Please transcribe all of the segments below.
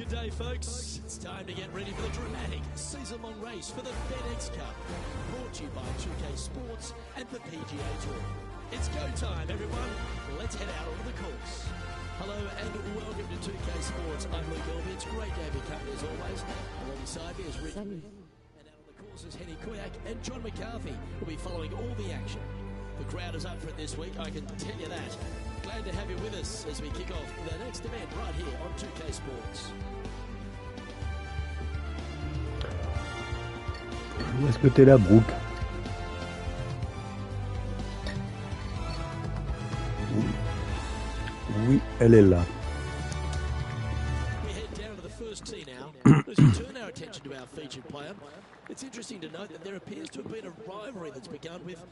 Good day, folks. It's time to get ready for the dramatic season-long race for the FedEx Cup. Brought to you by 2K Sports and the PGA Tour. It's go time, everyone. Let's head out onto the course. Hello and welcome to 2K Sports. I'm Luke Elby. It's great to have your company as always. Alongside me is Rick. And out on the course is Henny Kuyak and John McCarthy will be following all the action. The crowd is up for it this week, I can tell you that. Glad to have you with us as we kick off the next event right here on 2K Sports. Où est-ce que t'es là, Brooke? Oui, elle est là. We head down to the first tee now. As we turn our attention to our featured player, it's interesting to note that there appears to have been a rivalry that's begun with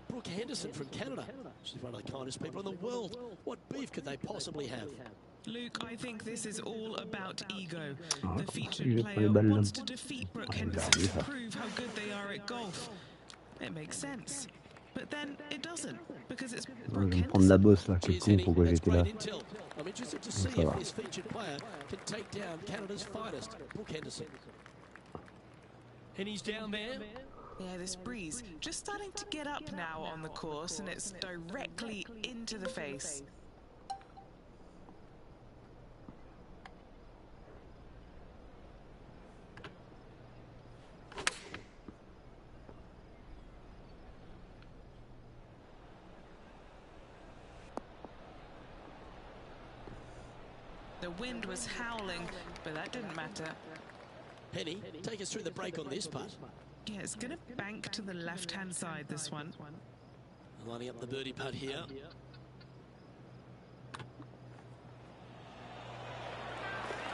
Brooke Henderson from Canada. She's one of the kindest people in the world. What beef could they possibly have? Luke, I think this is all about ego. The featured player wants to defeat Brooke Henderson to prove how good they are at golf. It makes sense. But then it doesn't, because it's Brooke Je vais me prendre la bosse là, quel con, pourquoi j'étais là. I'm interested to see if this featured player can take down Canada's finest, Brooke Henderson. And he's down there. Yeah, this breeze just starting to get up now on the course, and it's directly into the face. The wind was howling, but that didn't matter. Penny, take us through the break on this putt. Yeah, it's going to bank to the left-hand side, this one. Lining up the birdie putt here.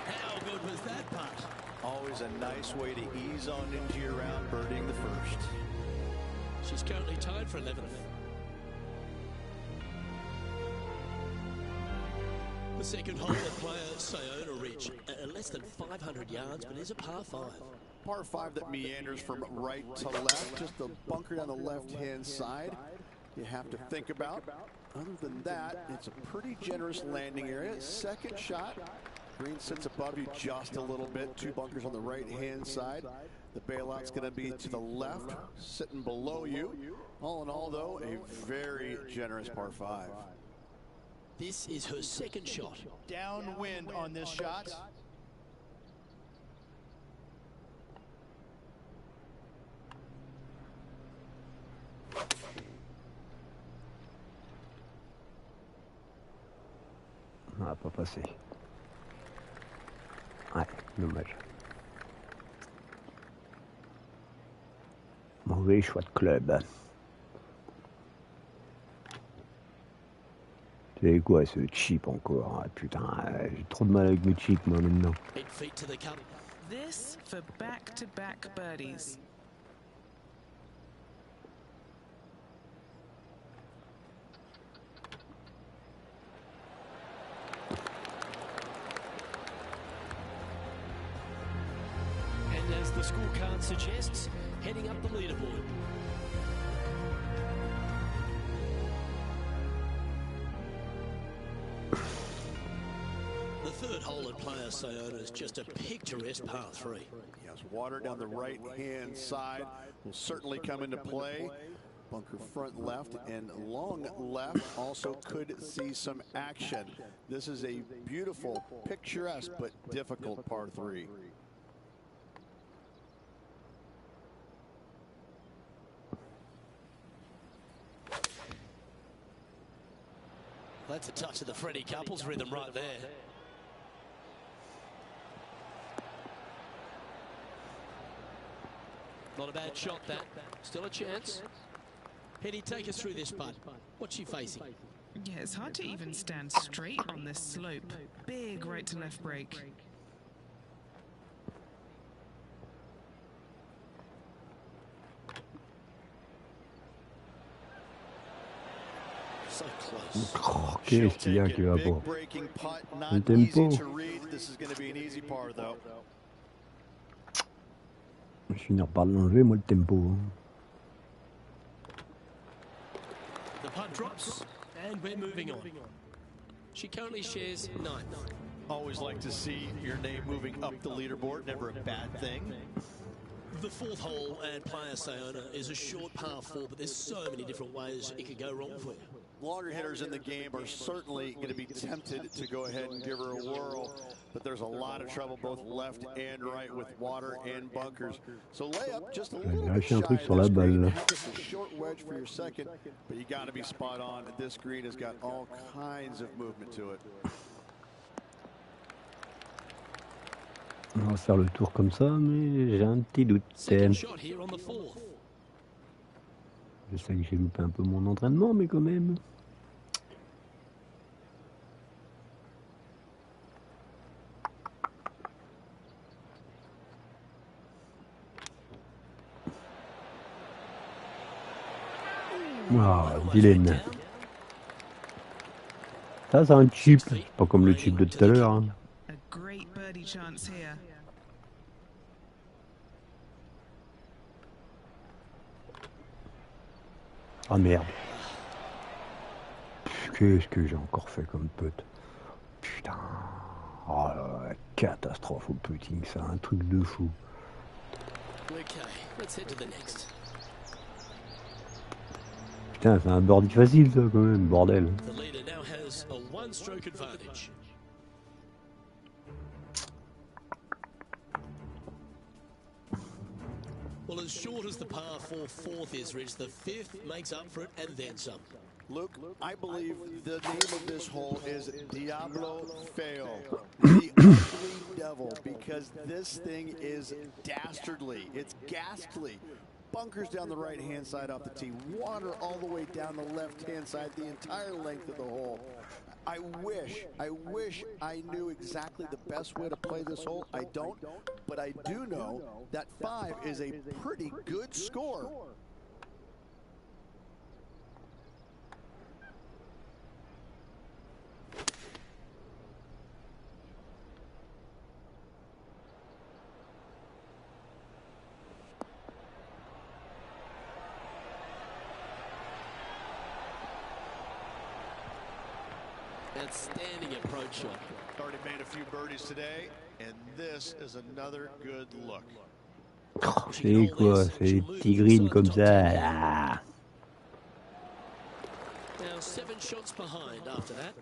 How good was that putt? Always a nice way to ease on into your round, birdieing the first. She's currently tied for 11th. The second hole at Playa Saona Ridge, less than 500 yards, but is a par 5. Par 5 that meanders from right to left, just a bunker down the left-hand side you have to think about. Other than that, it's a pretty generous landing area. Second shot, green sits above you just a little bit. 2 bunkers on the right-hand side. The bailout's going to be to the left, sitting below you. All in all, though, a very generous par 5. This is her second shot. Downwind on this shot. Ah, pas passé. Ouais, dommage. Mauvais choix de club. C'est quoi ce chip encore? Ah, putain, j'ai trop de mal avec mes chips moi maintenant. This for back-to-back birdies. And as the scorecard suggests, heading up the leaderboard. The third hole at Playa Saona is just a picturesque par 3. Yes, water down the right-hand side will certainly come into play. Bunker front left and long left also could see some action. This is a beautiful, picturesque, but difficult par 3. That's a touch of the Freddie Couples rhythm right there. Not a bad shot, that. Still a chance. Henny, take us through this putt. What's she facing? Yeah, it's hard to even stand straight on this slope. Big right to left break. So close. Oh, qu'est-ce qu'il y a qui va pas? Le tempo. Je vais finir par l'enlever, moi, le tempo. The putt drops, and we're moving on. She currently shares 9th. Always like to see your name moving up the leaderboard. Never a bad thing. The fourth hole at Playa Saona is a short par 4, but there's so many different ways it could go wrong for you. Longer hitters in the game are certainly going to be tempted to go ahead and give her a whirl, but there's a lot of trouble both left and right with water and bunkers. So lay up just a little bit shy of this green. Just a short wedge for your second, but you got to be spot on. This green has got all kinds of movement to it. On va faire le tour comme ça, mais j'ai un petit doute. Je sais que j'ai loupé un peu mon entraînement, mais quand même. Ah, vilaine. Ça, c'est un chip, pas comme le chip de tout à l'heure. Hein. Ah merde. Qu'est-ce que j'ai encore fait comme putt. Putain. Oh là là, catastrophe au putting, ça, un truc de fou. Putain, c'est un birdie facile ça quand même, bordel. Well, as short as the par 4 fourth is, Rich, the fifth makes up for it and then some. Luke, I believe the name of this hole is Diablo Fail, the ugly devil, because this thing is dastardly. It's ghastly. Bunkers down the right-hand side off the tee, water all the way down the left-hand side, the entire length of the hole. I wish I knew exactly the best way to play this hole. I don't, but I do know that 5 is a pretty good score. Outstanding approach shot. Already made a few birdies today, and this is another good look. Oh, c'est quoi, c'est des petits greens comme ça là. Now 7 shots behind after that.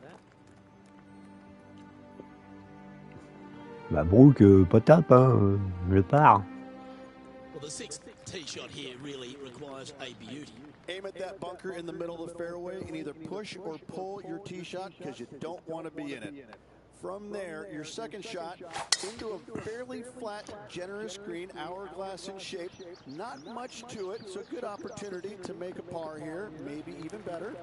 Bah Brooke, pas tape, hein, je pars. Well, the 6th tee shot here really requires a beauty. Aim at that bunker in the middle of the fairway and either push or pull your tee shot because you don't want to be in it. From there, your second shot into a fairly flat, generous green, hourglass in shape. Not much to it, so good opportunity to make a par here, maybe even better.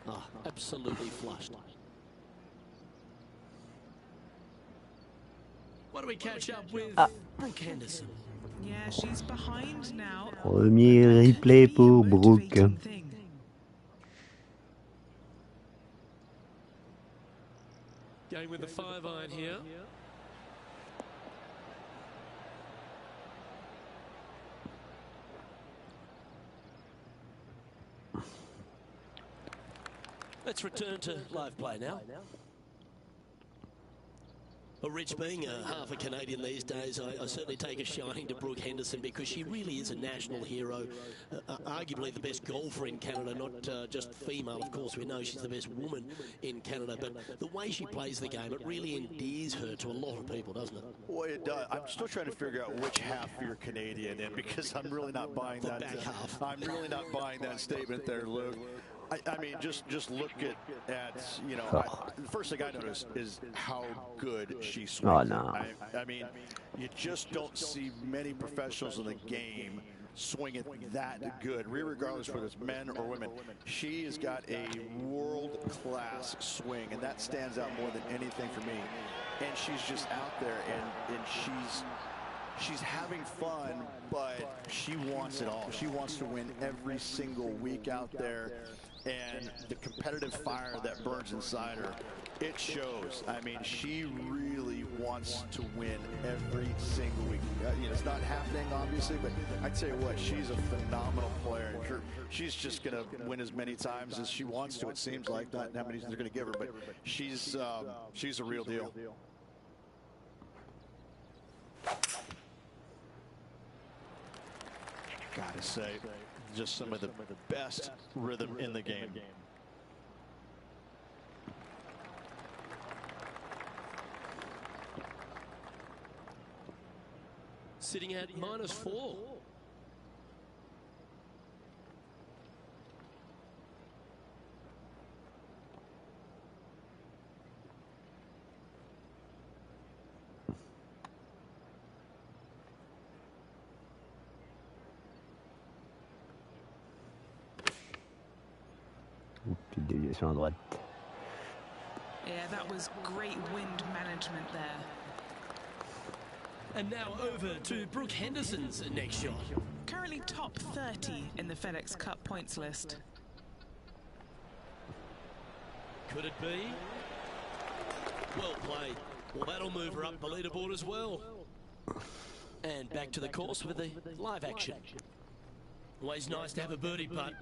Ah, absolutely flushed. Why don't we catch up with Brooke Henderson? Yeah, she's behind now. Premier replay pour Brooke. Going with the 5-iron here. Let's return to live play now. Well, Rich, being half a Canadian these days, I certainly take a shining to Brooke Henderson because she really is a national hero, arguably the best golfer in Canada, not just female. Of course, we know she's the best woman in Canada, but the way she plays the game, it really endears her to a lot of people, doesn't it? Well, it does. I'm still trying to figure out which half you're Canadian in because I'm really not buying that. Back half. I'm really not buying that statement there, Luke. I mean, just look at you know, the first thing I noticed is how good she swings. Oh, no. I mean, you just don't see many professionals in the game swing it that good, regardless whether it's men or women. She has got a world-class swing, and that stands out more than anything for me. And she's just out there, and she's having fun, but she wants it all. She wants to win every single week out there. And the competitive fire that burns inside her, it shows. I mean, she really wants to win every single week. You know, it's not happening, obviously, but I tell you what, she's a phenomenal player. She's just going to win as many times as she wants to, it seems like. Not how many they're going to give her, but she's a real deal. Gotta say, just some of the best rhythm in the game. Sitting at -4. Petite déviation à droite. Yeah, that was great wind management there. And now over to Brooke Henderson's next shot. Currently top 30 in the FedEx Cup points list. Could it be? Well played. Well, that'll move her up the leaderboard as well. And back to the course with the live action. Always nice to have a birdie putt.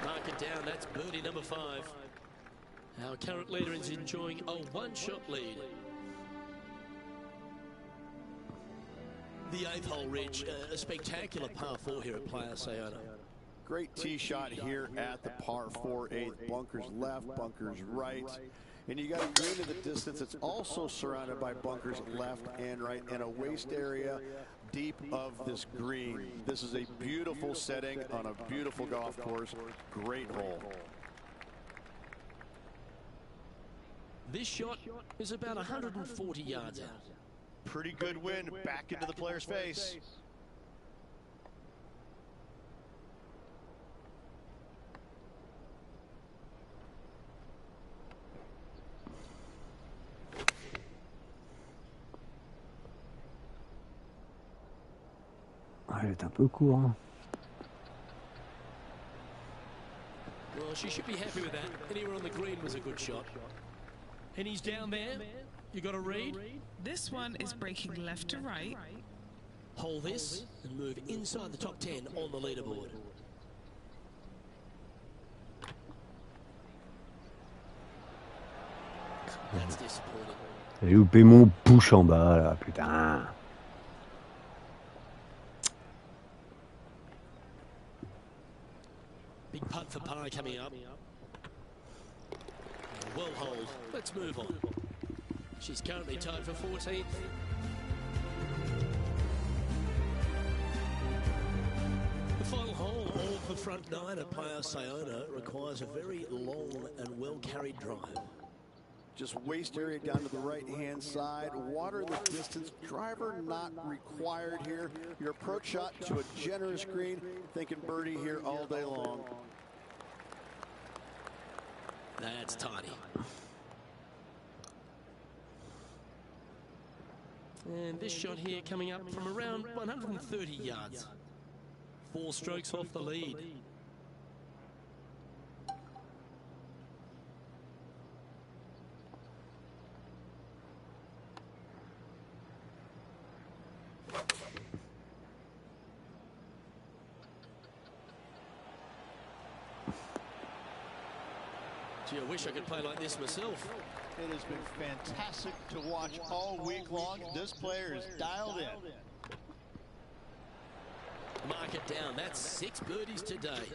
Mark it down, that's birdie number 5. Our current leader is enjoying a one-shot lead. The 8th hole, Rich, a spectacular par 4 here at Playa Saona. Great tee shot here at the par 4 8th. Bunkers left, bunkers right. And you got a green in the distance. It's also surrounded by bunkers left and right and a waste area deep of this green. This is a beautiful setting on a beautiful golf course. Great hole. This shot is about 140 yards out. Pretty good wind back into the player's face. Ah, elle est un peu court, hein. Well, she should be happy with that. Anywhere on the green was a good shot. And he's down there. You got a read? This one is breaking left to right. Hold this and move inside the top 10 on the leaderboard. That's disappointing. J'ai loupé mon push en bas là, putain. Big putt for par coming up. Well hold. Let's move on. She's currently tied for 14th. The final hole, all for front 9 at Playa Saona, requires a very long and well-carried drive. Just waste area down to the right-hand side. Water the distance. Driver not required here. Your approach shot to a generous green. Thinking birdie here all day long. That's tiny. And this shot here coming up from around 130 yards. 4 strokes off the lead. Gee, I wish I could play like this myself. It has been fantastic to watch all week long. This player is dialed in. Mark it down. That's 6 birdies today.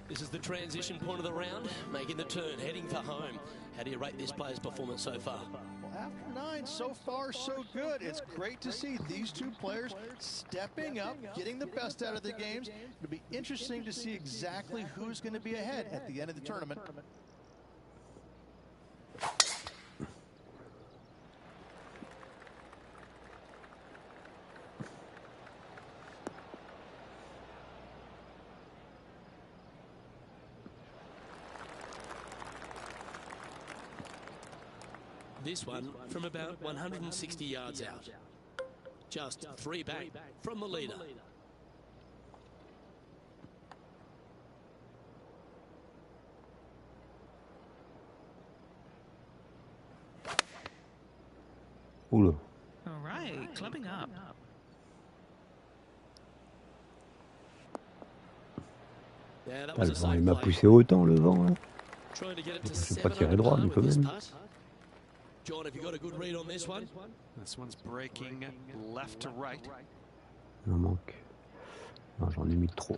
This is the transition point of the round, making the turn, heading for home. How do you rate this player's performance so far? Well, after 9, so far so good. It's great to see these two players stepping up, getting the best out of their games. It'll be interesting to see exactly who's going to be ahead at the end of the tournament. This one from about 160 yards out. Just 3 back from the leader. Oula. All right, clubbing up. Ah, le vent, il m'a poussé autant, le vent, là. Je vais pas tirer droit, mais quand même. John, have you got a good read on this one? This one's breaking left to right. Il en manque. Non, j'en ai mis trop.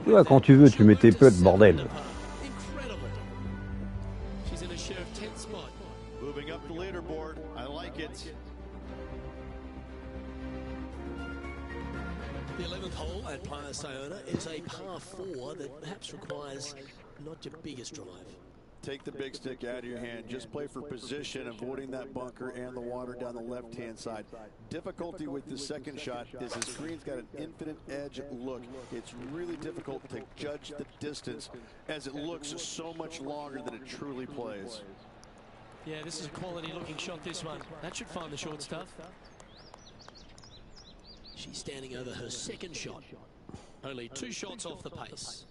Ouais, quand tu veux, tu mets tes putts, bordel. Moving up the leaderboard, I like it. The 11th hole at Playa Saona is a par 4 that perhaps requires not your biggest drive. Take the big stick out of your hand. Just play for position, avoiding that bunker and the water down the left-hand side. Difficulty with the second shot is his green's got an infinite edge look. It's really difficult to judge the distance as it looks so much longer than it truly plays. Yeah, this is a quality-looking shot, this one. That should find the short stuff. She's standing over her second shot. Only 2 shots off the pace.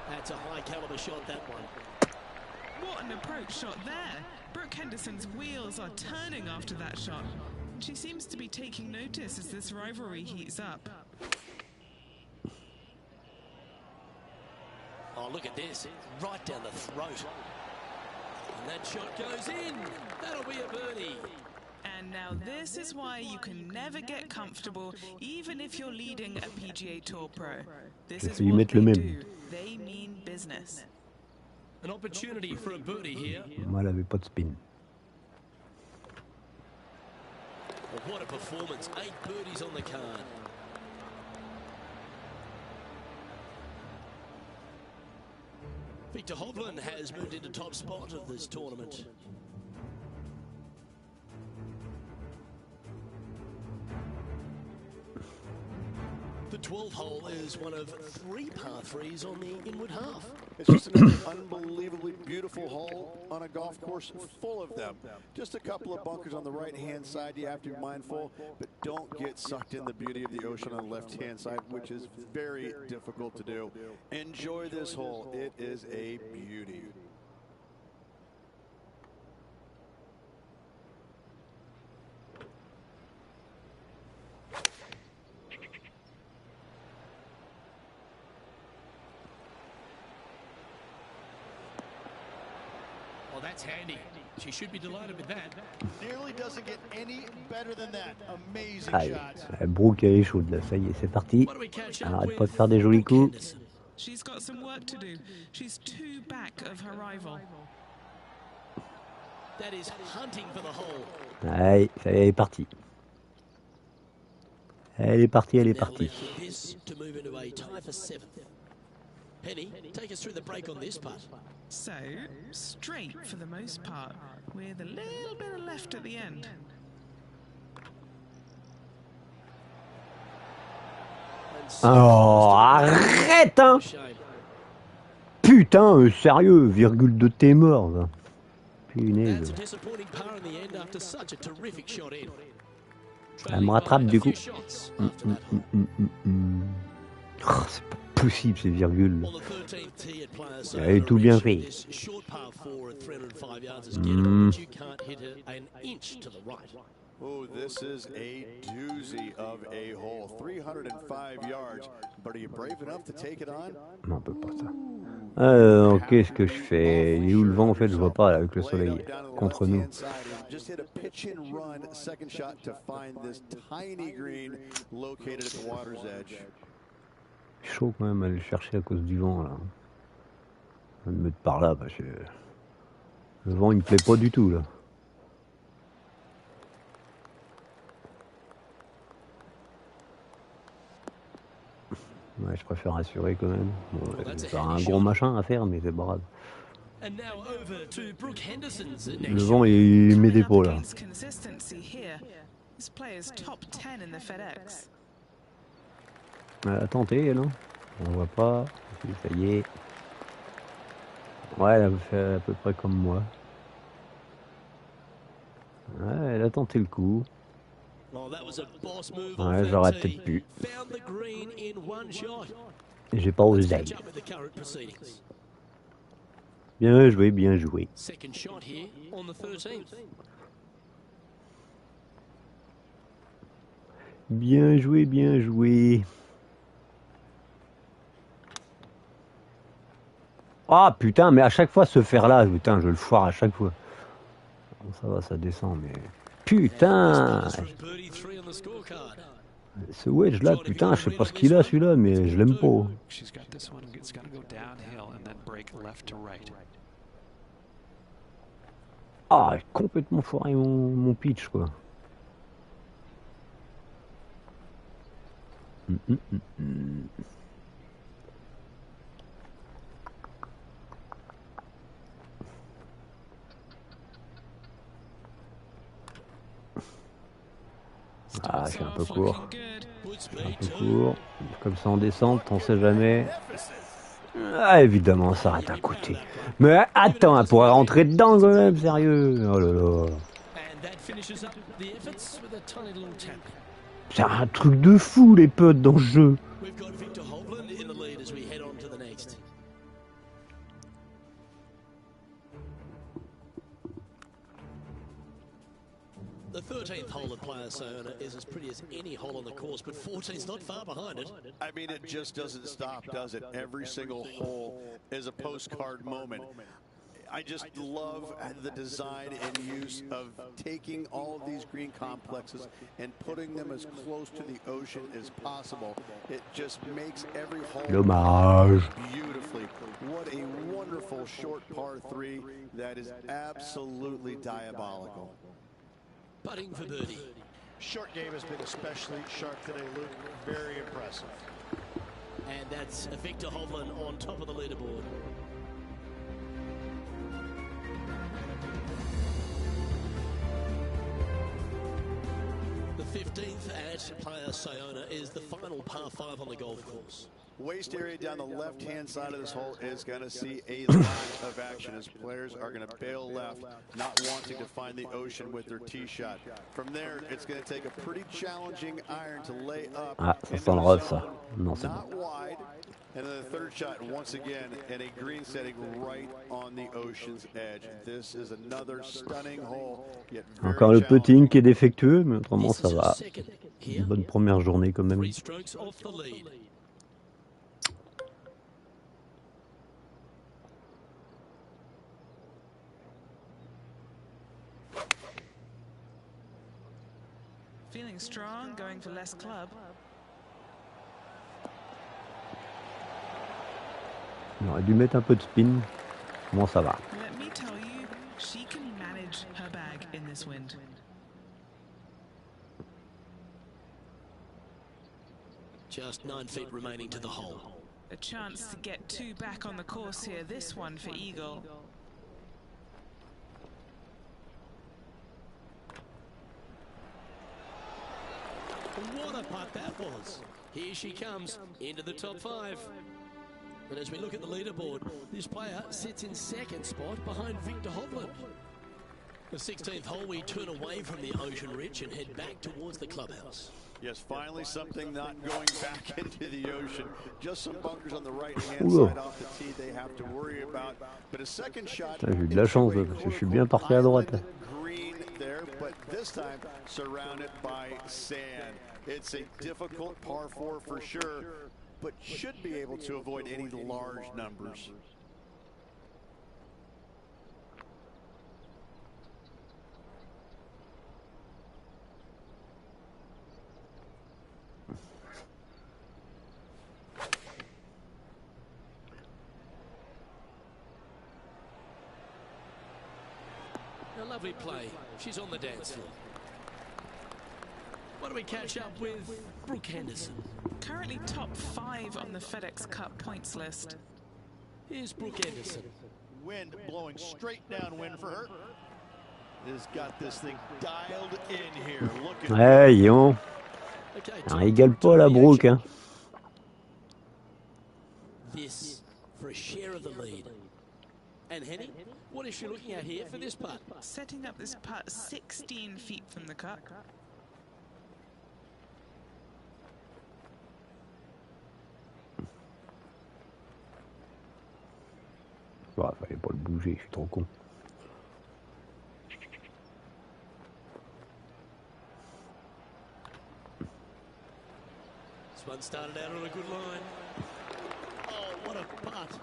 That's a high-caliber shot, that one. What an approach shot there. Brooke Henderson's wheels are turning after that shot. She seems to be taking notice as this rivalry heats up. Oh, look at this. Right down the throat. And that shot goes in. That'll be a birdie. And now this is why you can never get comfortable, even if you're leading a PGA Tour pro. This is what they do. They mean business. An opportunity for a birdie here. Moi, elle avait pas de spin. Well, what a performance. 8 birdies on the card. Victor Hovland has moved into top spot of this tournament. The 12th hole is one of 3 par 3s on the inward half. It's just another unbelievably beautiful hole on a golf course full of them. Just a couple of bunkers on the right-hand side you have to be mindful, but don't get sucked in the beauty of the ocean on the left-hand side, which is very difficult to do. Enjoy this hole. It is a beauty. That's handy. She should be delighted with that. Nearly doesn't get any better than that. Amazing shot. Brooke, elle est chaude là. Ça y est, c'est parti. Arrête pas de faire des jolis coups. She's got some work to do. She's 2 back of her rival. That is hunting for the hole. Allez, ça y est, elle est partie. Elle est partie, elle est partie. To move into a tie for 7th. Penny, take us through the break on this putt. So, straight for the most part, with a little bit of left at the end. Oh, arrête, hein! Putain, sérieux, virgule de t'es mort, va. Punaise. Elle me rattrape du coup. Oh, c'est pas possible ces virgules. Elle est tout bien fait. Oh, this is a doozy of a hole. 305 yards. But are you brave enough to take it on? Non, on peut pas ça. Alors, qu'est-ce que je fais? Il est où le vent en fait? Je vois pas là, avec le soleil contre nous. Just hit a pitch and run second shot to find this tiny green located at the water's edge. Chaud quand même à aller le chercher à cause du vent là. Je vais me mettre par là parce que le vent il me plaît pas du tout là. Ouais, je préfère assurer quand même. Bon, c'est un gros machin à faire, mais c'est pas grave. Le vent il met des pots là. Elle a tenté, non? On voit pas. Ça y est. Ouais, elle a fait à peu près comme moi. Ouais, elle a tenté le coup. Ouais, j'aurais peut-être pu. J'ai pas osé. Bien joué, bien joué. Bien joué, bien joué. Ah putain, mais à chaque fois ce fer là, putain, je le foire à chaque fois. Bon, ça va, ça descend, mais... Putain! Ce wedge là, putain, je sais pas ce qu'il a celui-là, mais je l'aime pas. Ah, complètement foiré mon pitch, quoi. Ah, c'est un peu court. Un peu court. Comme ça en descente, on sait jamais. Ah, évidemment, on s'arrête à côté. Mais attends, elle pourrait rentrer dedans quand même, sérieux. Oh là là. C'est un truc de fou, les potes, dans ce jeu. The 13th hole at Playa Saona is as pretty as any hole on the course, but 14's not far behind it. I mean, it just doesn't stop, does it? Every single hole is a postcard moment. I just love the design and use of taking all of these green complexes and putting them as close to the ocean as possible. It just makes every hole beautifully. What a wonderful short par 3 that is absolutely diabolical. Putting for birdie. Short game has been especially sharp today, Luke. Very impressive. And that's Victor Hovland on top of the leaderboard. The 15th at Playa Saona is the final par 5 on the golf course. Waist area down the left-hand side of this hole is going to see a lot of action as players are going to bail left, not wanting to find the ocean with their tee shot. From there, it's going to take a pretty challenging iron to lay up. Ah, ça sent le rough, ça. Non, c'est not bon. wide. And then the third shot, once again, in a green setting right on the ocean's edge. This is another stunning hole. Yet very Encore le putting qui est défectueux, mais autrement ça va. Une bonne première journée quand même. 3 strokes off the lead. Feeling strong, going for less club. On aurait dû mettre un peu de spin. Comment ça va? Let me tell you, she can manage her bag in this wind. Just 9 feet remaining to the hole. A chance to get 2 back on the course here. This one for Eagle. What a putt that was. Here she comes into the top 5. But as we look at the leaderboard, this player sits in second spot behind Victor Hovland. The 16th hole, we turn away from the ocean ridge and head back towards the clubhouse. Yes, finally something not going back into the ocean. Just some bunkers on the right-hand side off the tee they have to worry about. But a second shot. J'ai eu de la chance parce que je suis bien parti à droite. Green there, but this time surrounded by sand. It's a difficult par 4 for sure, but should be able to avoid any large numbers. A lovely play. She's on the dance floor. Why don't we catch up with Brooke Henderson? Currently top 5 on the FedEx Cup points list. Here's Brooke Henderson. Wind blowing straight downwind for her. Has got this thing dialed in here. Look at Ouais, Yon. On rigole pas la Brooke, hein. This for a share of the lead. And Henny, what is she looking at here for this putt? Setting up this putt 16 feet from the cup. Ouais, fallait pas le bouger, je suis trop con. This one started out on a good line. Oh, what a putt.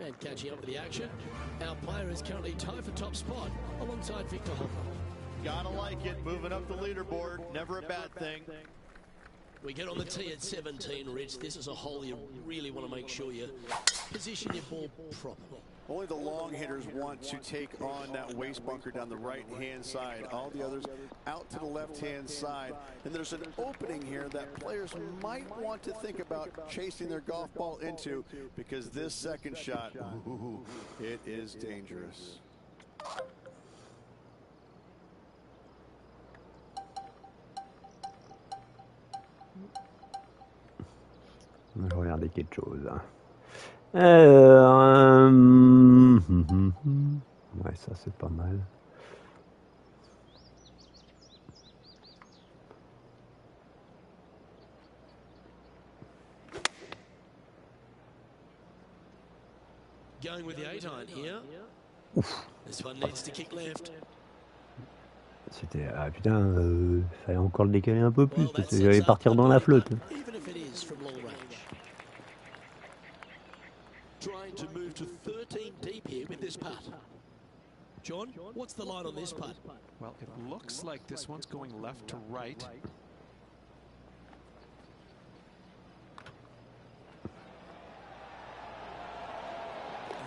And catching up with the action, our player is currently tied for top spot alongside Victor Hopper. Gotta like it, moving up the leaderboard, never a bad thing. We get on the tee at 17, Rich. This is a hole you really want to make sure you position your ball properly. Only the long hitters want to take on that waste bunker down the right-hand side. All the others out to the left-hand side. And there's an opening here that players might want to think about chasing their golf ball into, because this second shot, ooh, it is dangerous. Je vais regarder quelque chose. Ouais, ça c'est pas mal. Going with the 8-iron here. This one needs to kick left. C'était... Ah putain, fallait encore le décaler un peu plus, parce que j'allais partir dans la flotte. Even if it is from long range. Trying to move to 13 deep here with this putt. John, what's the line on this putt? Well, it looks like this one's going left to right.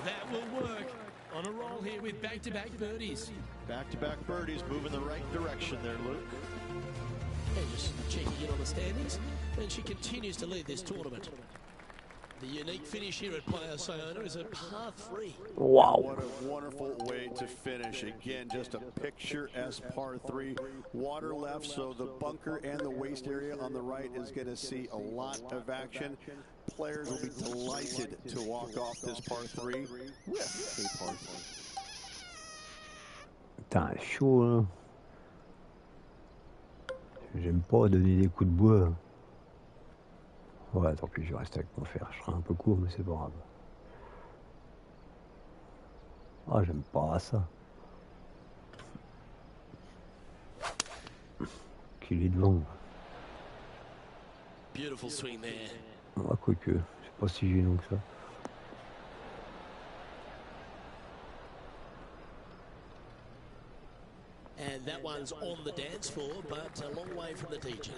That will work. On a roll here with back-to-back birdies. Back-to-back birdies, moving the right direction there, Luke. And just checking in on the standings, and she continues to lead this tournament. The unique finish here at Playa Saona is a par 3. Wow. What a wonderful way to finish. Again, just a picturesque par 3. Water left, so the bunker and the waste area on the right is going to see a lot of action. Players will be delighted to walk off this par 3 with a par 3. Putain, chaud, hein. J'aime pas donner des coups de bois. Ouais, tant pis, je reste avec mon fer. Je serai un peu court, mais c'est pas grave. Ah, j'aime pas ça. Qu'il est devant. Beautiful swing there. Ah, quoique, c'est pas si gênant que ça. And that one's on the dance floor, but a long way from the DJ.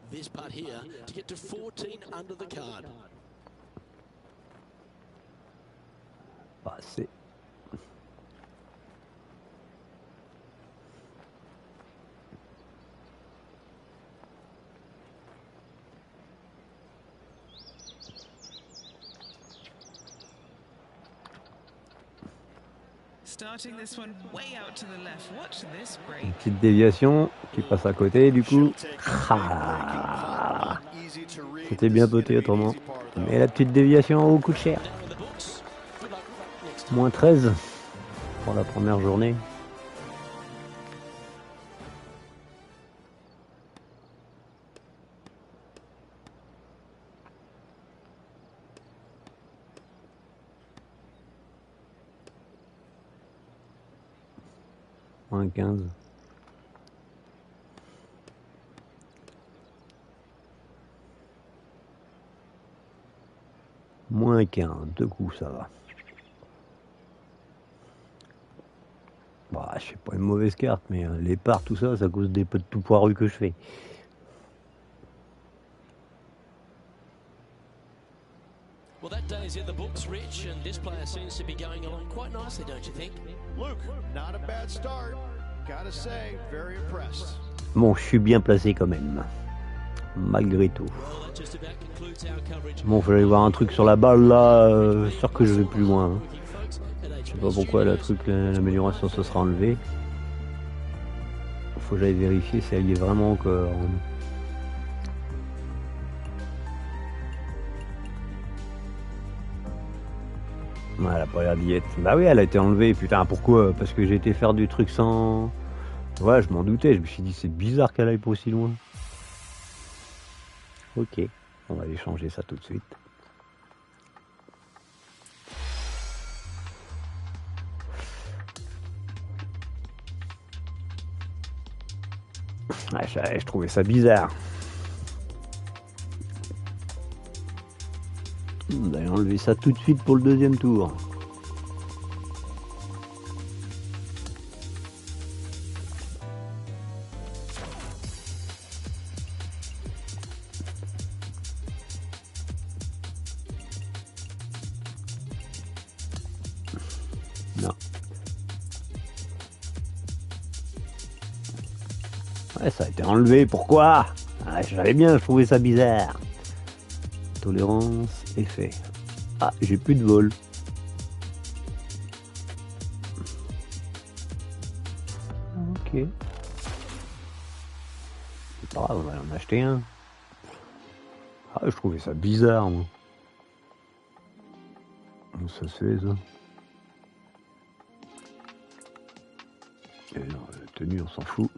This putt here to get to 14 under the card. Pas assez. Starting this one way out to the left. Watch this break. Une petite déviation qui passe à côté, du coup. Ah, c'était bien poté autrement. Mais la petite déviation en haut coûte cher. Moins 13 pour la première journée. Moins 15. Moins 15, 2 coups, ça va. Bah, je sais pas une mauvaise carte, mais les parts, tout ça, ça cause des peu de tout poiru que je fais. Well, that day's in the books, Rich, and this player seems to be going along quite nicely, don't you think? Luke, not a bad start. Gotta say, very impressed. Bon, je suis bien placé quand même, malgré tout. Well, that just about concludes our coverage. Bon, faut aller voir un truc sur la balle là, sûr que je vais plus loin. Hein. Je sais pas pourquoi l'amélioration se sera enlevée. Faut que j'aille vérifier si elle y est vraiment encore. Ouais, elle a pas l'air d'y être. Bah oui, elle a été enlevée. Putain, pourquoi? Parce que j'ai été faire du truc sans... Ouais, je m'en doutais. Je me suis dit, c'est bizarre qu'elle aille pas aussi loin. Ok, on va aller changer ça tout de suite. Ouais, je trouvais ça bizarre. On va enlever ça tout de suite pour le deuxième tour. Non. Ouais, ça a été enlevé. Pourquoi? Ah, je savais bien, je trouvais ça bizarre. Tolérance, effet. Ah, j'ai plus de vol. Ok. C'est pas grave, on va en acheter un. Ah, je trouvais ça bizarre, moi. Comment ça se fait, ça? Et non, la tenue, on s'en fout.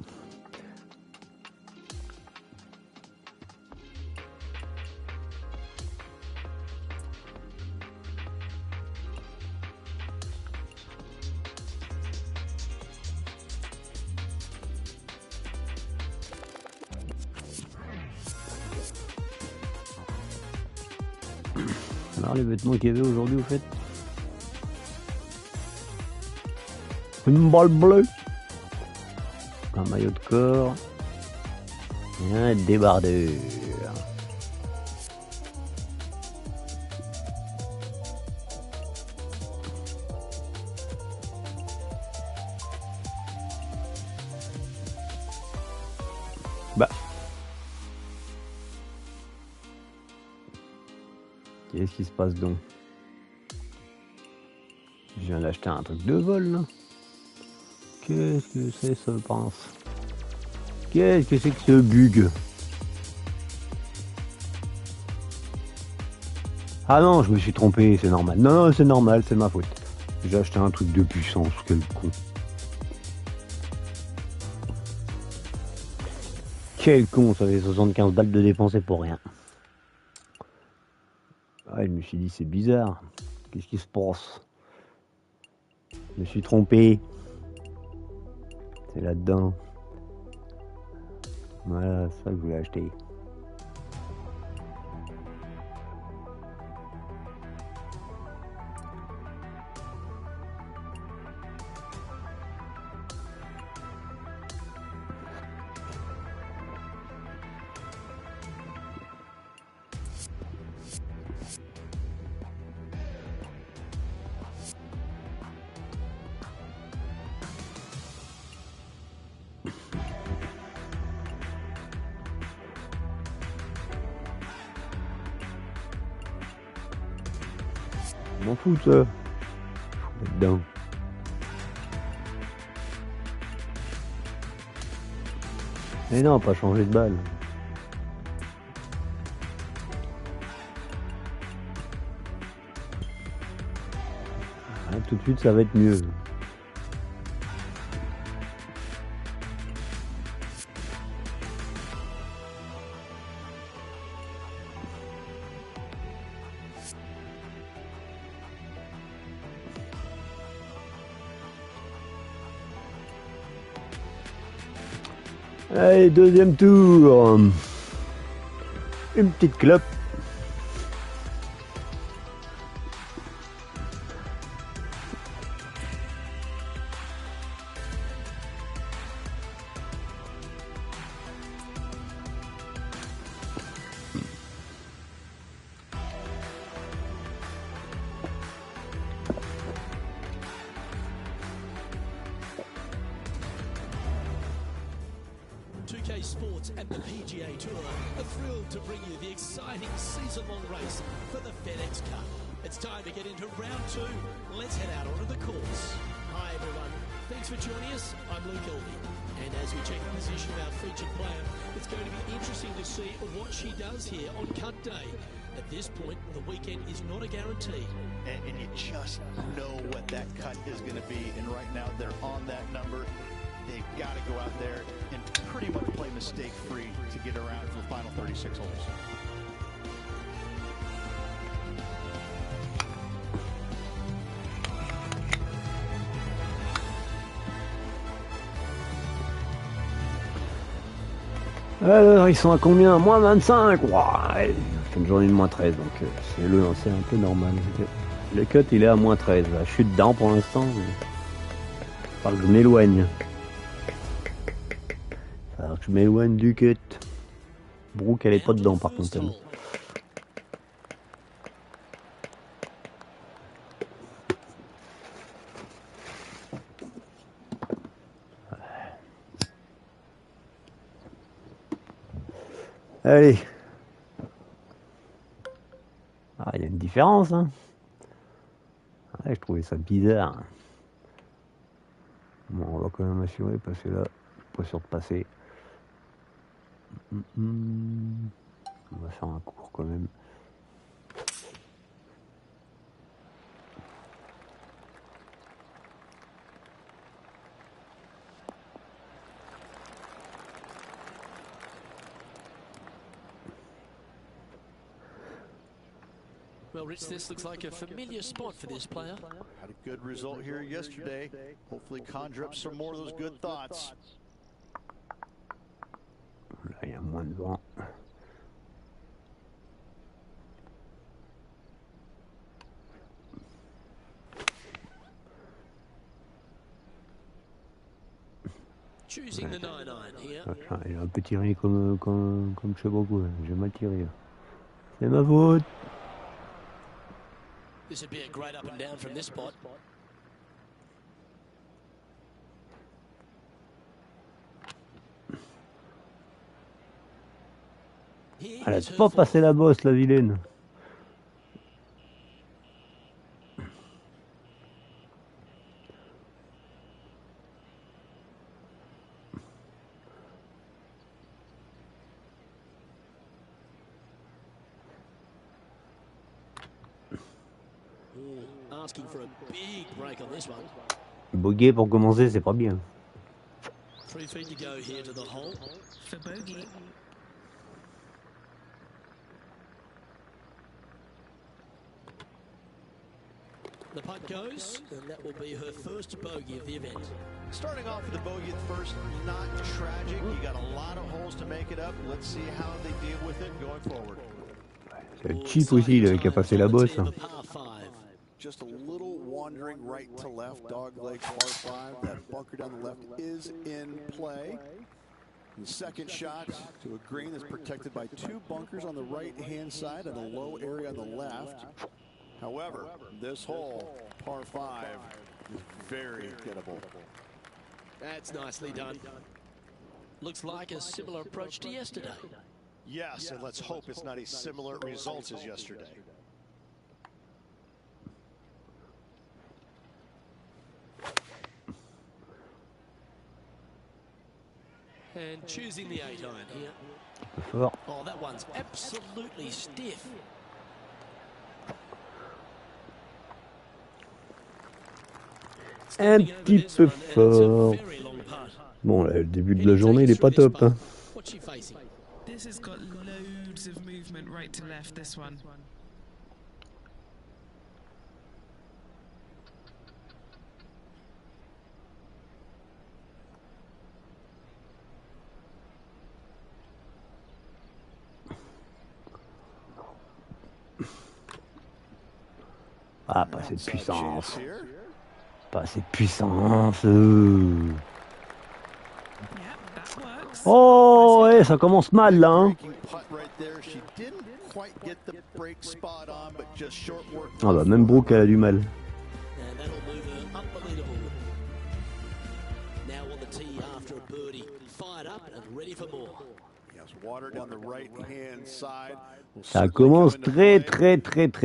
Alors les vêtements qu'il y avait aujourd'hui au fait. Une balle bleue. Un maillot de corps. Et un débardeur. Bah. Qu'est-ce qui se passe donc? Je viens d'acheter un truc de vol là. Qu'est-ce que c'est ça, je pense? Qu'est-ce que c'est que ce bug? Ah non, je me suis trompé, c'est normal. Non, c'est normal, c'est ma faute. J'ai acheté un truc de puissance, quel con. Quel con, ça fait 75 balles de dépenser pour rien. Ouais, je me suis dit, c'est bizarre. Qu'est-ce qui se passe? Je me suis trompé. C'est là-dedans. Voilà, ça que je voulais acheter. Je m'en fous de ça. Là-dedans. Mais non, pas changer de balle. Ah, tout de suite, ça va être mieux. Allez, deuxième tour. Une petite clope. Sports and the PGA Tour are thrilled to bring you the exciting season-long race for the FedEx Cup. It's time to get into round 2. Let's head out onto the course. Hi everyone, thanks for joining us. I'm Luke Elvey. And as we check the position of our featured player, it's going to be interesting to see what she does here on cut day. At this point, the weekend is not a guarantee. And you just know what that cut is going to be. And right now they're on that number. They've got to go out there and pretty much play mistake-free to get around for the final 36 holes. Alors, ils sont à combien? Moins 25. Ouah, c'est une journée de moins 13, donc c'est un peu normal. Le cut, il est à moins 13. Je suis dedans pour l'instant. Faut que je m'éloigne. Alors que je m'éloigne du cut. Brooke, elle est pas dedans par contre. Elle. Allez. Ah, il y a une différence, hein. Ouais, je trouvais ça bizarre. Bon, on va quand même assurer, passer là. Pas sûr de passer. On va faire un cours quand même. Well, Rich, this looks like a familiar spot for this player. Had a good result here yesterday. Hopefully conjure up some more of those good thoughts. Là, il y a moins de vent. Choosing the 9-iron here. Il a un peu tiré comme je sais pas quoi. J'ai mal tiré. C'est ma faute. This would be a great up and down from this spot. Elle a pas passé la bosse, la vilaine. Asking for a big break on this one. Bogey pour commencer, c'est pas bien. 3 feet to go here to the hole. For bogey. The putt goes, and that will be her first bogey of the event. Starting off with a bogey at first, not tragic. You got a lot of holes to make it up. Let's see how they deal with it going forward. C'est le cheap aussi, il a passé la bosse. Just a little wandering right to left, dog leg par 5. That bunker down the left is in play. The second shot to a green that's protected by 2 bunkers on the right-hand side and a low area on the left. However, this hole, par 5, is very gettable. That's nicely done. Looks like a similar approach to yesterday. Yes, and let's hope it's not as similar results as yesterday. And choosing the 8-iron here. Fort. Oh, that one's absolutely stiff. Un petit peu fort. Bon, là, le début de la journée, il est pas top. Hein. This has got loads of movement right to left, this one. Ah, pas assez de puissance. Here. Pas assez de puissance. Yeah, that works. Oh, ouais, ça commence mal là. Hein. Breaking putt right there. She didn't quite get the break spot on, but just short work. Ah bah même Brooke elle a du mal. And that'll move her up the leaderboard. Now on the tee after a birdie. Fired up and ready for more. Yes, water down the right-hand side. Ça commence très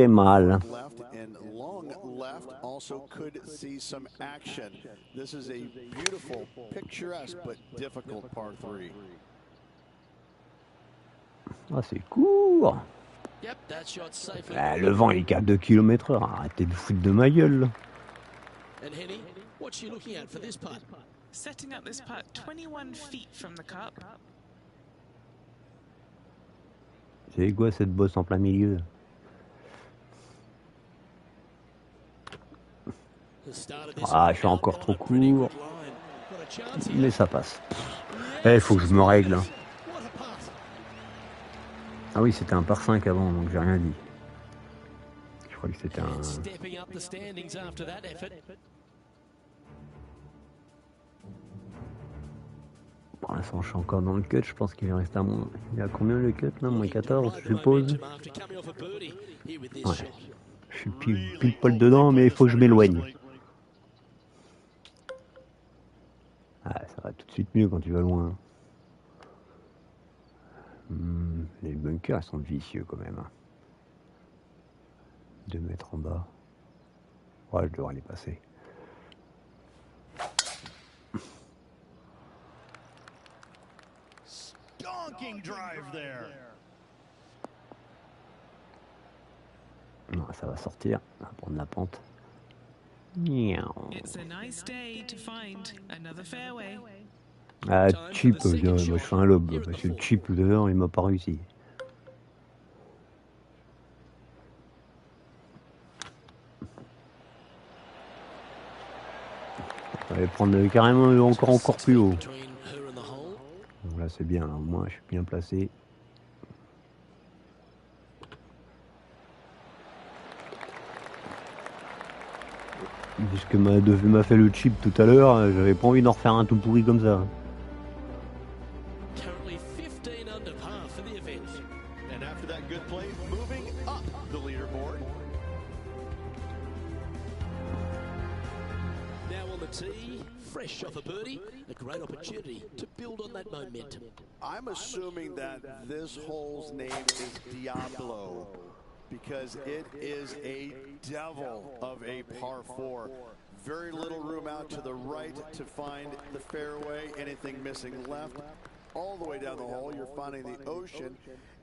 mal. Left and long left also could see some action. This is a beautiful, picturesque but difficult par 3. Ah c'est court. Yep, that shot's safe. Ah, le vent il est qu'à 2 km/h. Arrêtez de foutre de ma gueule. Là. And Henny, what's she looking at for this putt? Setting up this putt 21 feet from the cup. C'est quoi cette bosse en plein milieu? Ah, je suis encore trop court. Mais ça passe. Il faut que je me règle. Hein. Ah oui, c'était un par 5 avant, donc j'ai rien dit. Je crois que c'était un... Pour l'instant, je suis encore dans le cut. Je pense qu'il va rester à moins... Il y a combien le cut là? Moins 14, je suppose. Ouais. Je suis pile poil dedans, mais il faut que je m'éloigne. Ah, ça va tout de suite mieux quand tu vas loin. Les bunkers ils sont vicieux quand même. 2 mètres en bas. Ouais, je devrais les passer. Stonking drive there. Non, ça va sortir. On va prendre la pente. It's a nice day to find another fairway. Ah, chip, moi je fais un lob. Parce que le chip devant, il m'a pas réussi. On va aller prendre carrément encore plus haut. Donc là c'est bien, au moins je suis bien placé. Puisque m'a fait le chip tout à l'heure, j'avais pas envie d'en refaire un tout pourri comme ça. Currently 15 under par for the event. And after that good play, moving up the leaderboard. Now on the tee, fresh off a birdie, a great opportunity to build on that momentum. I'm assuming that this hole's name is Diablo, because it is a devil of a par 4. Very little room out to the right to find the fairway. Anything missing left. All the way down the hole, you're finding the ocean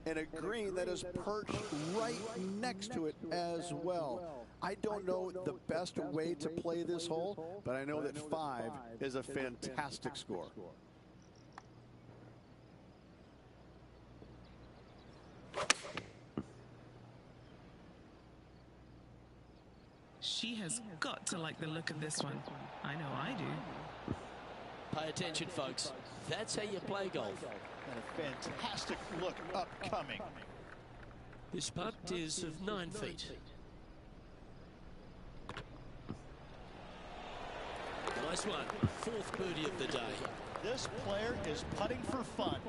and a green that is perched right next to it as well. I don't know the best way to play this hole, but I know that 5 is a fantastic score. She has got to like the look of this one. I know I do. Pay attention, folks. That's how you play golf. And a fantastic look upcoming. This putt is of 9 feet. Nice one. 4th birdie of the day. This player is putting for fun.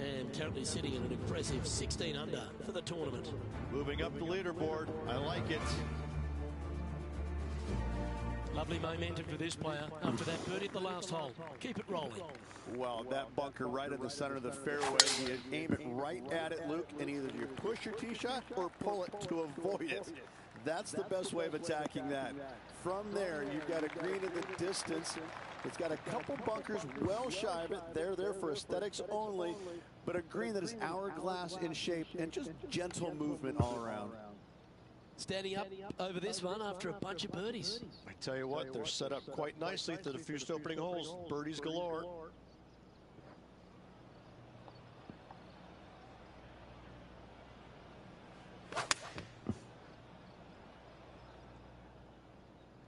And currently sitting at an impressive 16 under for the tournament. Moving up the leaderboard. I like it. Lovely momentum for this player after that birdie at the last hole. Keep it rolling. Well, that bunker right in the center of the fairway, you aim it right at it, Luke, and either you push your tee shot or pull it to avoid it. That's the best way of attacking that. From there, you've got a green in the distance. It's got a couple bunkers well shy of it. They're there for aesthetics only, but a green that is hourglass in shape and just gentle movement all around. Standing up over this one after a bunch of birdies. I tell you what, they're set up quite nicely to the first opening holes. Birdies galore.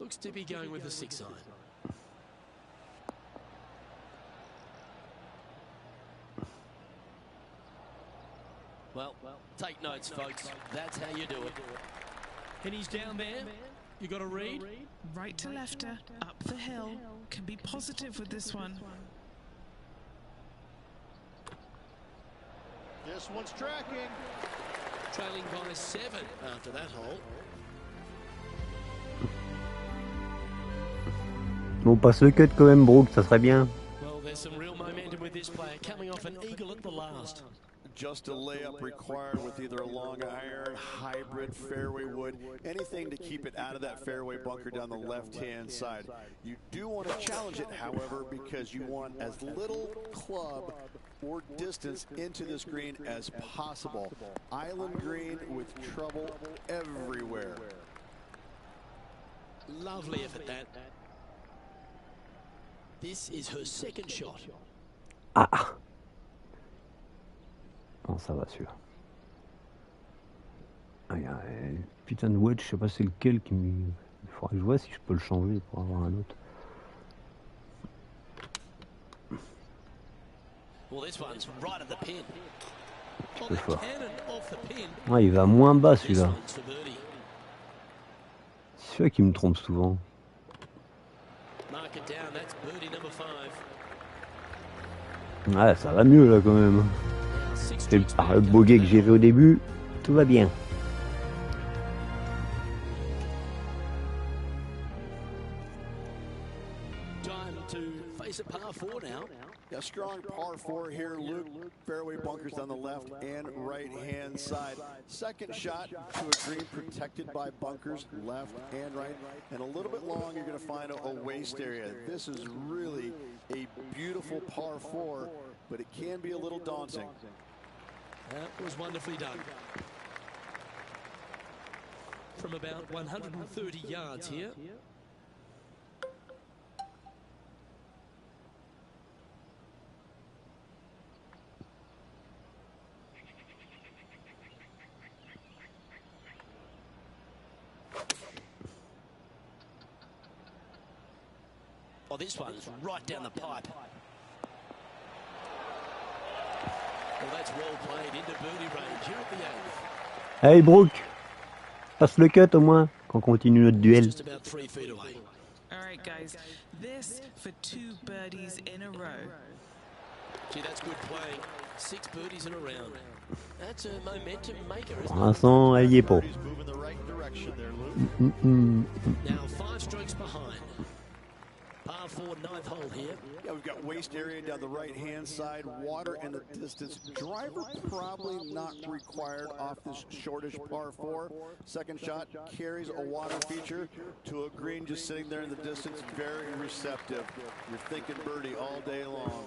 Looks to be going with a 6-iron. Well, take notes, folks. That's how you do it. And he's down there. You got to read. Right to lefter, up the hill. Can be positive with this one. This one's tracking. Trailing by 7 after that hole. Bon, passe le cut quand même, Brooke, ça serait bien. Well, there's some real momentum with this player coming off an eagle at the last. Just a layup required with either a long iron, hybrid, fairway wood, anything to keep it out of that fairway bunker down the left-hand side. You do want to challenge it, however, because you want as little club or distance into this green as possible. Island green with trouble everywhere. Lovely effort that. This is her second shot. Ah. Bon, ça va celui-là. Ah, il y a un putain de wedge, je sais pas c'est lequel qui me... Il faudra que je vois si je peux le changer pour avoir un autre. Well, this one's right at the pin. Un peu fort. Off the pin. Ouais, il va moins bas This celui-là. one's for birdie. C'est celui-là qui me trompe souvent. Mark it down. That's birdie number 5. Ouais, ça va mieux là quand même. Now 6 C'est strokes par back le bogey que j'ai fait au début, tout va bien. Time to face a par 4 now. A strong par 4 here, Luke. Fairway bunkers on the left and right-hand side. Second shot to a green protected by bunkers, left and right. And a little bit long, you're going to find a waste area. This is really a beautiful par 4, but it can be a little daunting. That was wonderfully done. From about 130 yards here. Oh, this one's right down the pipe. Well, that's well played into birdie range here at the 8th. Hey Brooke, passe le cut au moins, qu'on continue notre duel. Just about 3 feet away. All right, guys. This for 2 birdies in a row. Gee, that's good playing. 6 birdies in a round. That's a momentum maker, Pour isn't it? l'instant, elle y est pas. Birdie's moving the right direction there, Luke. Now 5 strokes behind. Par 4, 9th hole here. Yeah, we've got waste area down the right-hand side, water in the distance. Driver probably not required off this shortish par 4. Second shot carries a water feature to a green just sitting there in the distance, very receptive. You're thinking birdie all day long.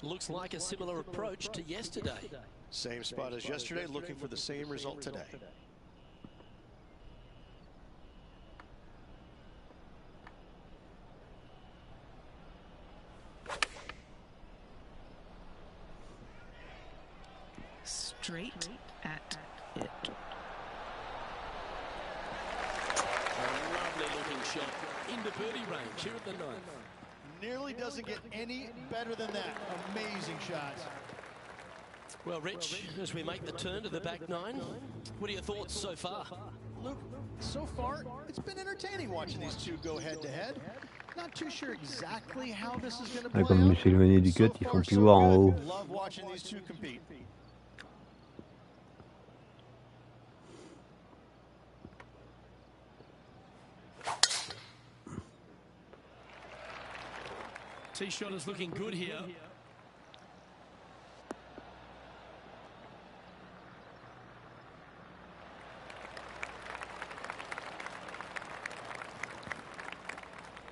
Looks like a similar approach to yesterday. Same spot as yesterday, looking for the same result today. Straight at it. A lovely looking shot into birdie range here at the 9th. Nearly doesn't get any better than that. Amazing shot. Well, Rich, as we make the turn to the back 9, what are your thoughts so far? Luke, so far, it's been entertaining watching these two go head-to-head. Not too sure exactly how this is going to play Ah, comme je me suis éloigné du cut, ils font plus voir en haut. Love watching these two compete. Tee shot is looking good here.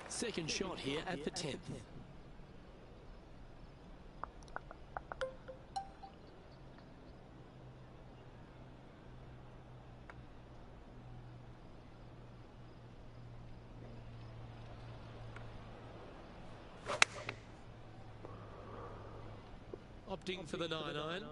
Second shot here at the 10th. Opting for the 9-iron.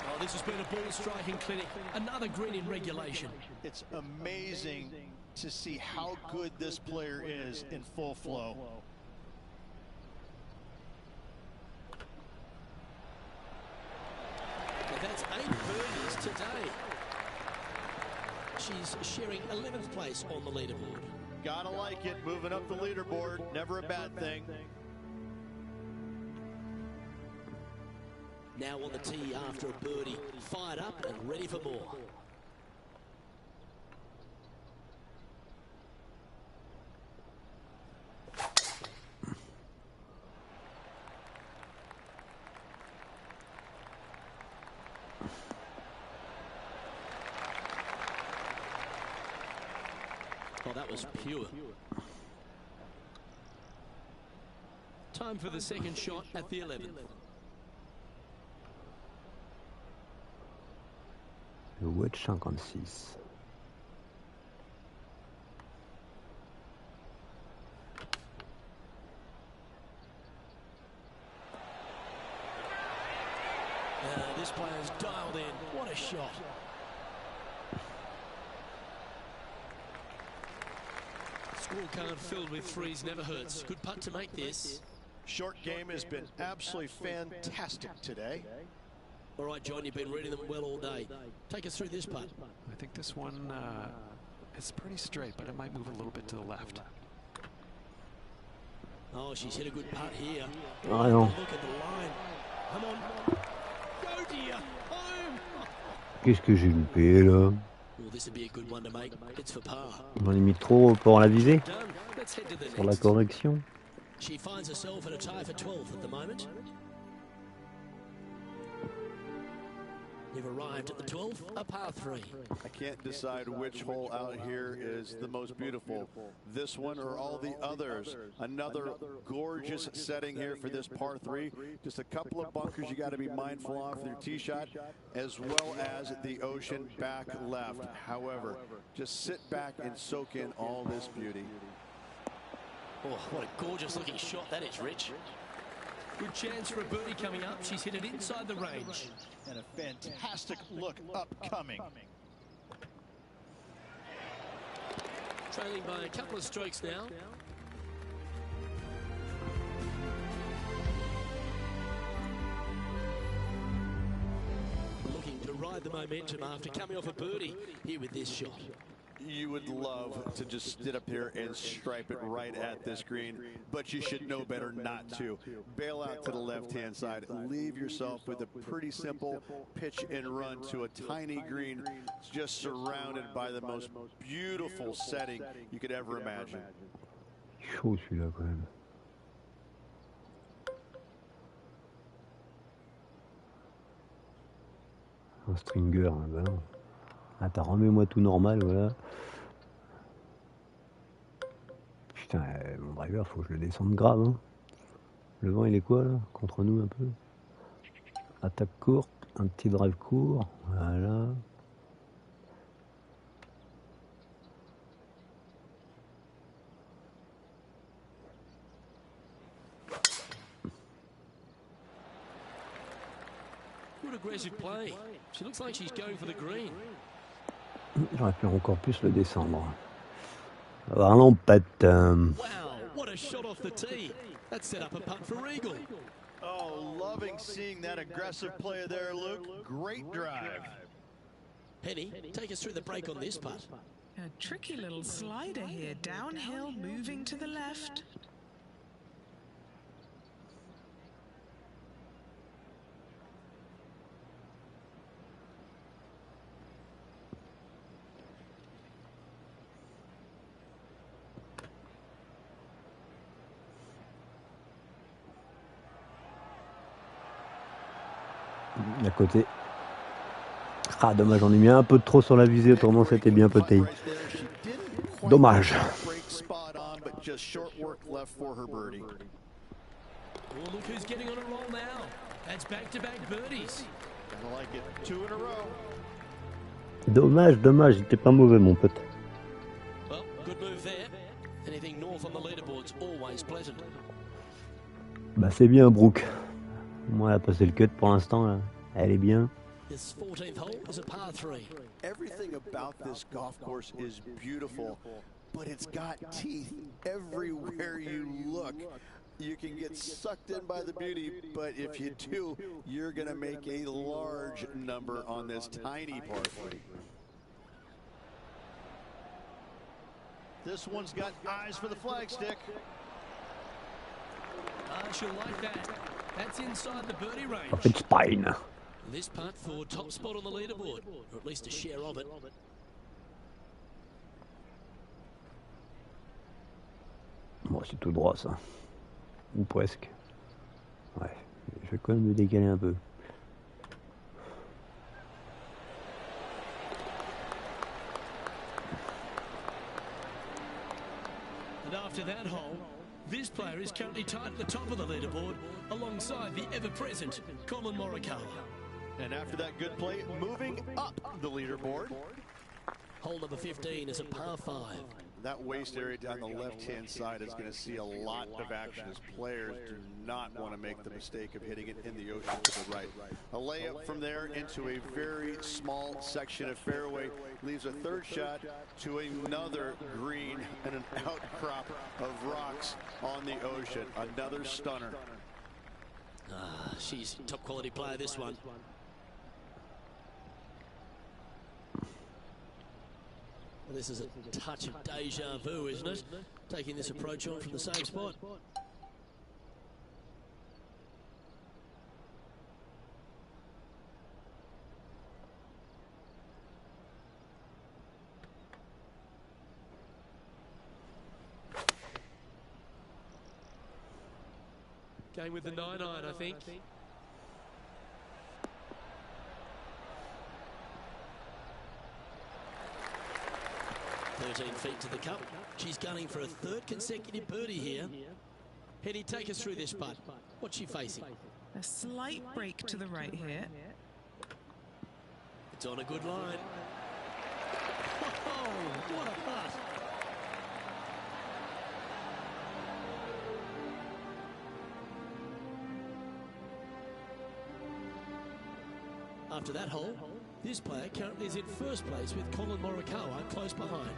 Well, this has been a ball striking clinic. Another green in regulation. It's amazing to see how good this player is in full flow. And that's 8 birdies today. She's sharing 11th place on the leaderboard. Gotta like it, moving up the leaderboard, never a bad thing. Now on the tee after a birdie, fired up and ready for more. Oh, that was pure. Time for the second shot at the 11th. Le wedge 56. This player's dialed in. What a shot. Scorecard filled with threes never hurts. Good putt to make this. Short game has been absolutely fantastic today. All right, John, you've been reading them well all day. Take us through this putt. I think this one is pretty straight, but it might move a little bit to the left. Oh, she's hit a good putt here. Ah non. Look at the line. Come on. Go to your home. Qu'est-ce que j'ai loupé là? Well, this would be a good one to make. It's for par. J'en ai mis trop pour la visée. Done. Let's head to the Sur la next. correction. She finds herself in a tie for 12th at the moment. You've arrived at the 12th, a par 3. I can't decide which hole out here is the most beautiful, this one or all the others. Another gorgeous setting here for this par 3. Just a couple of bunkers you got to be mindful of for your tee shot, as well as the ocean back left. However, just sit back and soak in all this beauty. Oh, what a gorgeous looking shot that is, Rich. Good chance for a birdie coming up. She's hit it inside the range. And a fantastic look upcoming. Trailing by a couple of strokes now. Looking to ride the momentum after coming off a birdie here with this shot. You would love to just sit up here and stripe it right at this green, but you should know better not to. Bail out to the left-hand side. Leave yourself with a pretty simple pitch and run to a tiny green, just surrounded by the most beautiful setting you could ever imagine. Chaud celui-là quand même. Un stringer, hein, bah non. Attends, remets-moi tout normal, voilà. Putain, mon driver, faut que je le descende grave. Hein. Le vent, il est quoi, là? Contre nous, un peu. Attaque courte, un petit drive court, voilà. Good aggressive play. She looks like she's going for the green. J'aurais pu encore plus le descendre. Avoir l'empête. Wow, what a shot off the tee. That set up a putt for eagle. Oh, loving seeing that aggressive play there, Luke. Great drive. Penny, take us through the break on this putt. A tricky little slider here, downhill, moving to the left. À côté. Ah, dommage, j'en ai mis un peu de trop sur la visée, autrement c'était bien peut-être. Dommage. Well, look who's getting on a roll now. That's back-to-back birdies. I like it. 2 in a row. Dommage, dommage, il était pas mauvais mon pote. Well, good move there. Anything north on the leaderboard's always pleasant. Bah c'est bien Brooke. Moi elle a passé le cut pour l'instant, elle est bien. This 14th hole is a par 3. Everything about this golf course is beautiful, but it's got teeth everywhere you look. You can get sucked in by the beauty, but if you do, you're going to make a large number on this tiny par 3. This one's got eyes for the flagstick. She'll like that. That's inside the birdie range. Auf den Beine. This putt for top spot on the leaderboard, or at least a share of it. Bon, c'est tout droit ça. Ou presque. Ouais, je vais quand même me décaler un peu. And after that hole, this player is currently tied at the top of the leaderboard alongside the ever-present Colin Morikawa. And after that good play, moving up the leaderboard. Hole number 15 is a par 5. That waist area down the left-hand side is going to see a lot of action as players do not want to make the mistake of hitting it in the ocean to the right. A layup from there into a very small section of fairway leaves a third shot to another green and an outcrop of rocks on the ocean. Another stunner. She's top quality player, this one. Well, this is a touch of deja vu, isn't it? Taking this approach on from the same spot. Going with the 9-iron, I think. Feet to the cup. She's gunning for a third consecutive birdie here. Henny, take us through this putt. What's she facing? A slight break to the right here. It's on a good line. Oh, what a putt. After that hole, this player currently is in first place with Colin Morikawa close behind.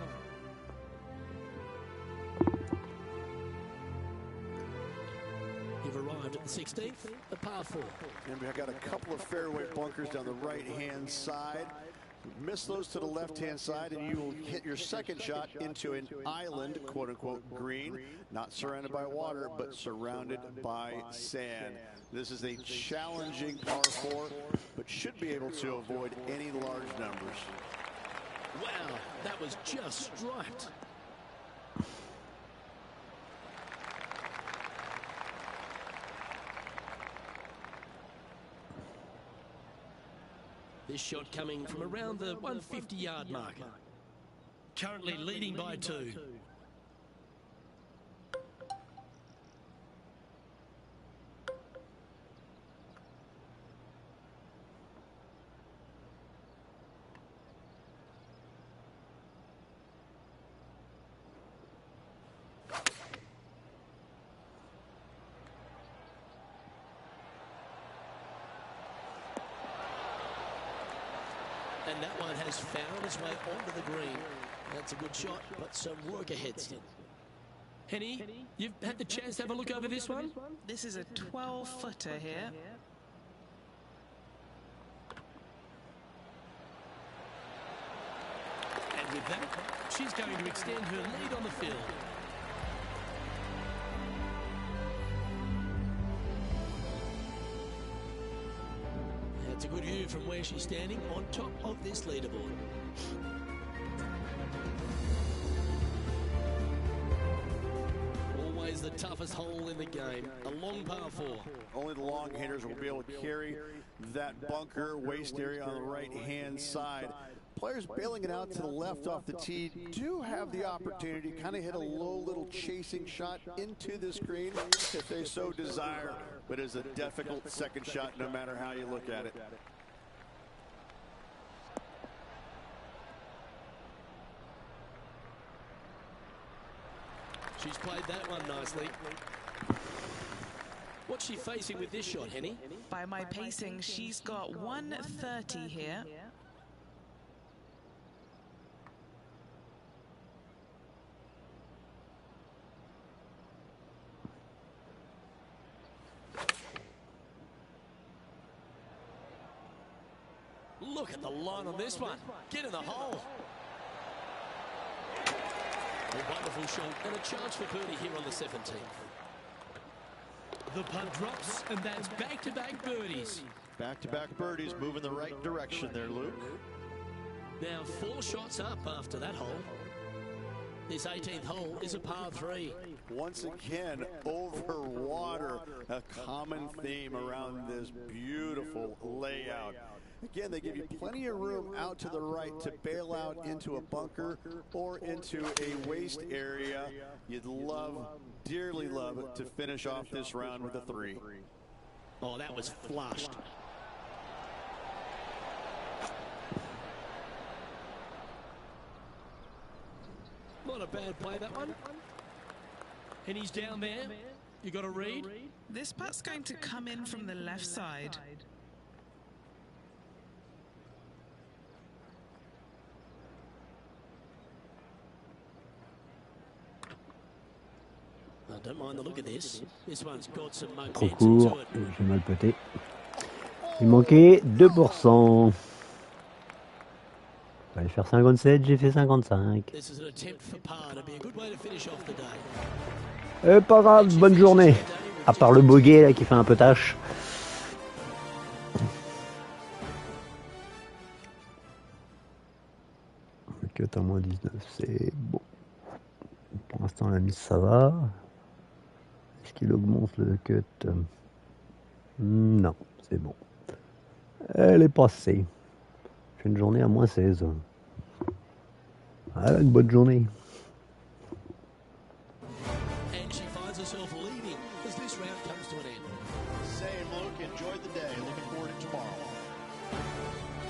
You've arrived at the 16th, a par 4. And we've got a couple of fairway bunkers down the right-hand side. Miss those to the left-hand side, and you will hit your second shot into an island, quote-unquote, green, not surrounded by water, but surrounded by sand. This is a challenging par 4, but should be able to avoid any large numbers. Wow, that was just striped. This shot coming from around the 150-yard marker. Currently leading by 2. And that one has found its way onto the green. That's a good shot, but some work ahead still. Henny, you've had the chance to have a look over this one? This is a 12-footer here. And with that, she's going to extend her lead on the field. That's a good view from where she's standing on top of this leaderboard. Always the toughest hole in the game, a long par 4. Only the long hitters will be able to carry that bunker waist area on the right-hand side. Players bailing it out to the left off the tee do have the opportunity to kind of hit a low little chasing shot into this green if they so desire, but it's a difficult second shot no matter how you look at it. She's played that one nicely. What's she facing with this shot, Henny? By my pacing, she's got 130 here. Look at the line on this one. Get in the hole. A wonderful shot and a chance for birdie here on the 17th. The putt drops, and that's back-to-back birdies. Back-to-back birdies, move in the right direction there, Luke. Now 4 shots up after that hole. This 18th hole is a par 3. Once again, over water, a common theme around this beautiful layout. Again, they give you plenty of room out to the right to bail out into a bunker or into a waste area. You'd love, dearly love, to finish off this round with a 3. Oh, that was flushed. Not a bad play, that one. And he's down there. You got to read. This putt's going to come in from the left side. I don't mind the look of this. This one's got some Trop momentum to court, it. j'ai mal pété. Il manquait 2%. Fallait faire 57, j'ai fait 55. This is an attempt for par to be a good way to finish off the day. Pas grave, bonne journée. À part le bogey là qui fait un peu tâche. Cut à moins 19, c'est bon. Pour l'instant la mise ça va. Est-ce qu'il augmente le cut? Non, c'est bon. Elle est passée. J'ai une journée à moins 16. Ah, une bonne journée. And she finds herself leading as this round comes to an end. Same, Luke. Enjoyed the day. Looking forward to tomorrow.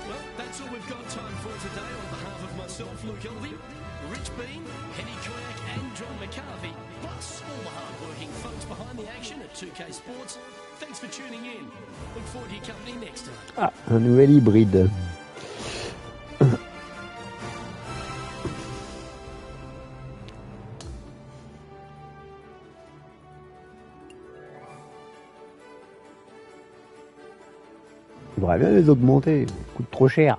Well, that's all we've got time for today. On behalf of myself, Luke Elvey, Rich Bean, Henny Koyak and John McCarthy, plus all the hard-working folks behind the action at 2K Sports, thanks for tuning in. Look forward to your company next time. Ah, un nouvel hybride. Il faudrait bien les augmenter, ça coûte trop cher.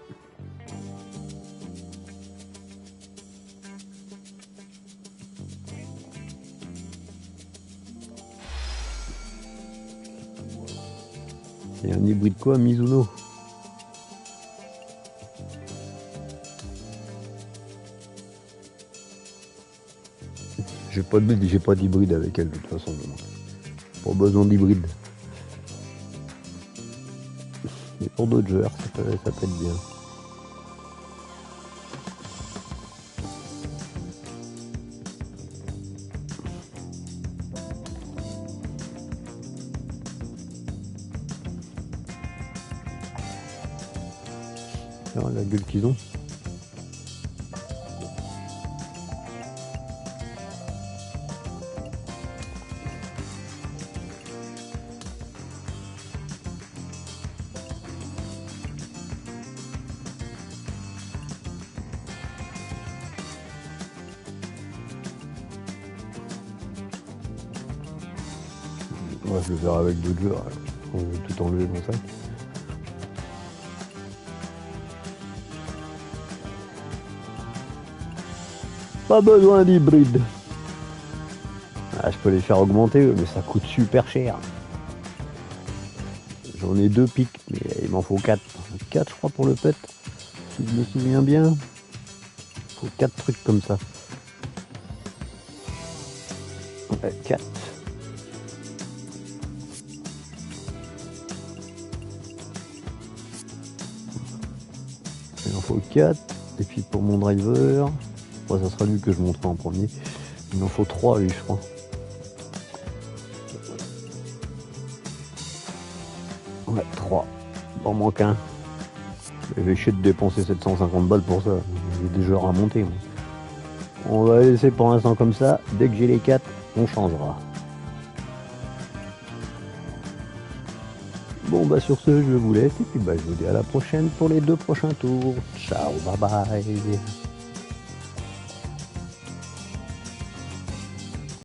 C'est un hybride quoi, Mizuno? J'ai pas d'hybride avec elle de toute façon. Pas besoin d'hybride. Mais pour d'autres joueurs, ça peut être bien. Oh, la gueule qu'ils ont. Ouais, je vais faire avec d'autres joueurs. On va tout enlever comme ça. Pas besoin d'hybride. Ah, je peux les faire augmenter, mais ça coûte super cher. J'en ai 2 pics, mais il m'en faut 4. 4 je crois pour le pet. Si je me souviens bien. Il faut 4 trucs comme ça. Ouais, 4. Il en faut 4. Et puis pour mon driver. Ouais, ça sera lui que je montrerai en premier. Il en faut 3 lui je crois. Ouais, 3. Il en manque un. J'avais chier de dépenser 750 balles pour ça. J'ai déjà remonté. Moi. On va laisser pour l'instant comme ça. Dès que j'ai les 4, on changera. Bon bah sur ce je vous laisse et puis bah je vous dis à la prochaine pour les 2 prochains tours. Ciao, bye bye.